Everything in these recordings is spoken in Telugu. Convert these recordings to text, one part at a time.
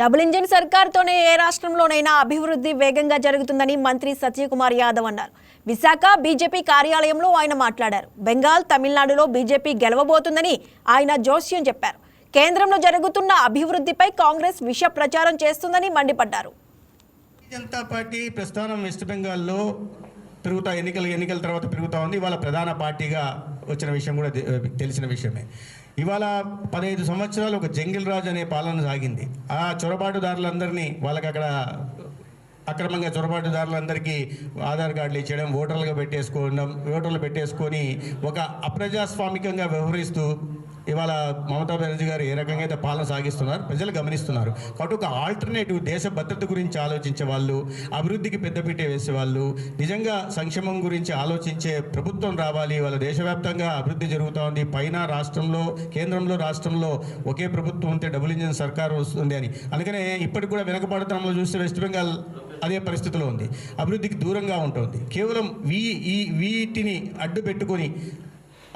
డబుల్ ఇంజిన్ సర్కార్తోనే ఏ రాష్ట్రంలోనైనా అభివృద్ధి వేగంగా జరుగుతుందని మంత్రి సత్యకుమార్ యాదవ్ అన్నారు. విశాఖ బీజేపీ కార్యాలయంలో ఆయన మాట్లాడారు. బెంగాల్, తమిళనాడులో బీజేపీ గెలవబోతుందని ఆయన జోస్యం చెప్పారు. కేంద్రంలో జరుగుతున్న అభివృద్ధిపై కాంగ్రెస్ విష ప్రచారం చేస్తుందని మండిపడ్డారు. జనతా పార్టీ ప్రస్థానం వెస్ట్ బెంగాల్లో పెరుగుతా ఎన్నికల తర్వాత పెరుగుతూ ఉంది. ఇవాళ ప్రధాన పార్టీగా వచ్చిన విషయం కూడా తెలిసిన విషయమే. ఇవాళ 15 సంవత్సరాలు ఒక జంగిల్ రాజ్ అనే పాలన సాగింది. ఆ చొరబాటుదారులందరినీ వాళ్ళకి అక్కడ అక్రమంగా చొరబాటుదారులందరికీ ఆధార్ కార్డులు ఇచ్చేయడం, ఓటర్లు పెట్టేసుకొని ఒక అప్రజాస్వామికంగా వ్యవహరిస్తూ ఇవాళ మమతా బెనర్జీ గారు ఏ రకంగా అయితే పాలన సాగిస్తున్నారు ప్రజలు గమనిస్తున్నారు. కాబట్టి ఒక ఆల్టర్నేటివ్ దేశ భద్రత గురించి ఆలోచించే వాళ్ళు, అభివృద్ధికి పెద్దపీట వేసేవాళ్ళు, నిజంగా సంక్షేమం గురించి ఆలోచించే ప్రభుత్వం రావాలి. వాళ్ళ దేశవ్యాప్తంగా అభివృద్ధి జరుగుతూ ఉంది. పైన రాష్ట్రంలో, కేంద్రంలో, రాష్ట్రంలో ఒకే ప్రభుత్వం ఉంటే డబుల్ ఇంజిన్ సర్కారు వస్తుంది అని. అందుకనే ఇప్పటికి కూడా వెనకబడతనంలో చూస్తే వెస్ట్ బెంగాల్ అదే పరిస్థితిలో ఉంది. అభివృద్ధికి దూరంగా ఉంటుంది. కేవలం వీటిని అడ్డు పెట్టుకొని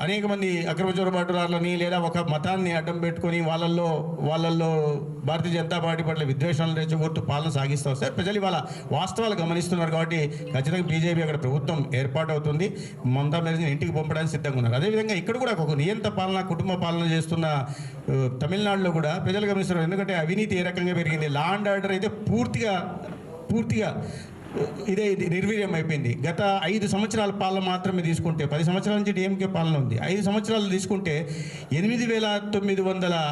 అనేక మంది అక్రమ చొరబాటుదారులని లేదా ఒక మతాన్ని అడ్డం పెట్టుకొని వాళ్ళల్లో భారతీయ జనతా పార్టీ పట్ల విద్వేషాలను రెచ్చగొడుతూ పాలన సాగిస్తూ వస్తారు. ప్రజలు ఇవాళ వాస్తవాలు గమనిస్తున్నారు. కాబట్టి ఖచ్చితంగా బీజేపీ అక్కడ ప్రభుత్వం ఏర్పాటు అవుతుంది. మమతా బెనర్జీని ఇంటికి పంపడానికి సిద్ధంగా ఉన్నారు. అదేవిధంగా ఇక్కడ కూడా ఒక నియంత్ర పాలన, కుటుంబ పాలన చేస్తున్న తమిళనాడులో కూడా ప్రజలు గమనిస్తున్నారు. ఎందుకంటే అవినీతి ఏ రకంగా పెరిగింది. లా అండ్ ఆర్డర్ అయితే పూర్తిగా ఇదే నిర్వీర్యం అయిపోయింది. గత 5 సంవత్సరాల పాలన మాత్రమే తీసుకుంటే, 10 సంవత్సరాల నుంచి డిఎంకే పాలన ఉంది. 5 సంవత్సరాలు తీసుకుంటే 8,900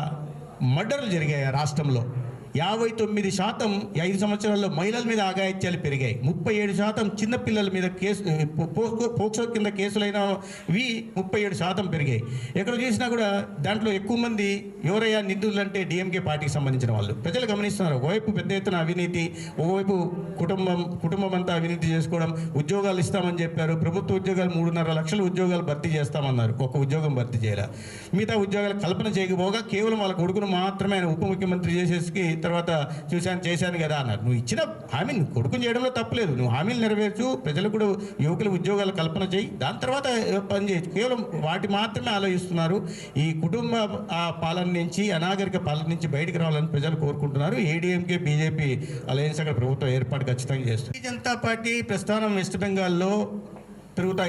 మర్డర్లు జరిగాయి రాష్ట్రంలో. 59% 5 సంవత్సరాల్లో మహిళల మీద అఘాయిత్యాలు పెరిగాయి. 37% చిన్నపిల్లల మీద పోక్సో కింద కేసులైనవి 37% పెరిగాయి. ఎక్కడ చూసినా కూడా దాంట్లో ఎక్కువ మంది ఎవరయ్యా నిందితులు అంటే డిఎంకే పార్టీకి సంబంధించిన వాళ్ళు. ప్రజలు గమనిస్తున్నారు. ఒకవైపు పెద్ద ఎత్తున అవినీతి, ఒకవైపు కుటుంబం అంతా అవినీతి చేసుకోవడం. ఉద్యోగాలు ఇస్తామని చెప్పారు. ప్రభుత్వ ఉద్యోగాలు 3.5 లక్షల ఉద్యోగాలు భర్తీ చేస్తామన్నారు. ఒక ఉద్యోగం భర్తీ చేయాలి. మిగతా ఉద్యోగాలు కల్పన చేయకపోగా కేవలం వాళ్ళ కొడుకును మాత్రమే ఆయన ఉప ముఖ్యమంత్రి చేసేసి తర్వాత చేశాను కదా అన్నారు. నువ్వు ఇచ్చిన హామీని కొడుకుని చేయడంలో తప్పలేదు. నువ్వు హామీలు నెరవేర్చు, ప్రజలకు కూడా యువకుల ఉద్యోగాలు కల్పన చేయి, దాని తర్వాత పని చేయొచ్చు. కేవలం వాటి మాత్రమే ఆలోచిస్తున్నారు. ఈ కుటుంబ పాలన నుంచి, అనాగరిక పాలన నుంచి బయటకు రావాలని ప్రజలు కోరుకుంటున్నారు. ఏడీఎంకే బీజేపీ అలయన్స్ అక్కడ ప్రభుత్వం ఏర్పాటు ఖచ్చితంగా చేస్తుంది. జనతా పార్టీ ప్రస్థానం వెస్ట్ బెంగాల్లో పెరుగుతా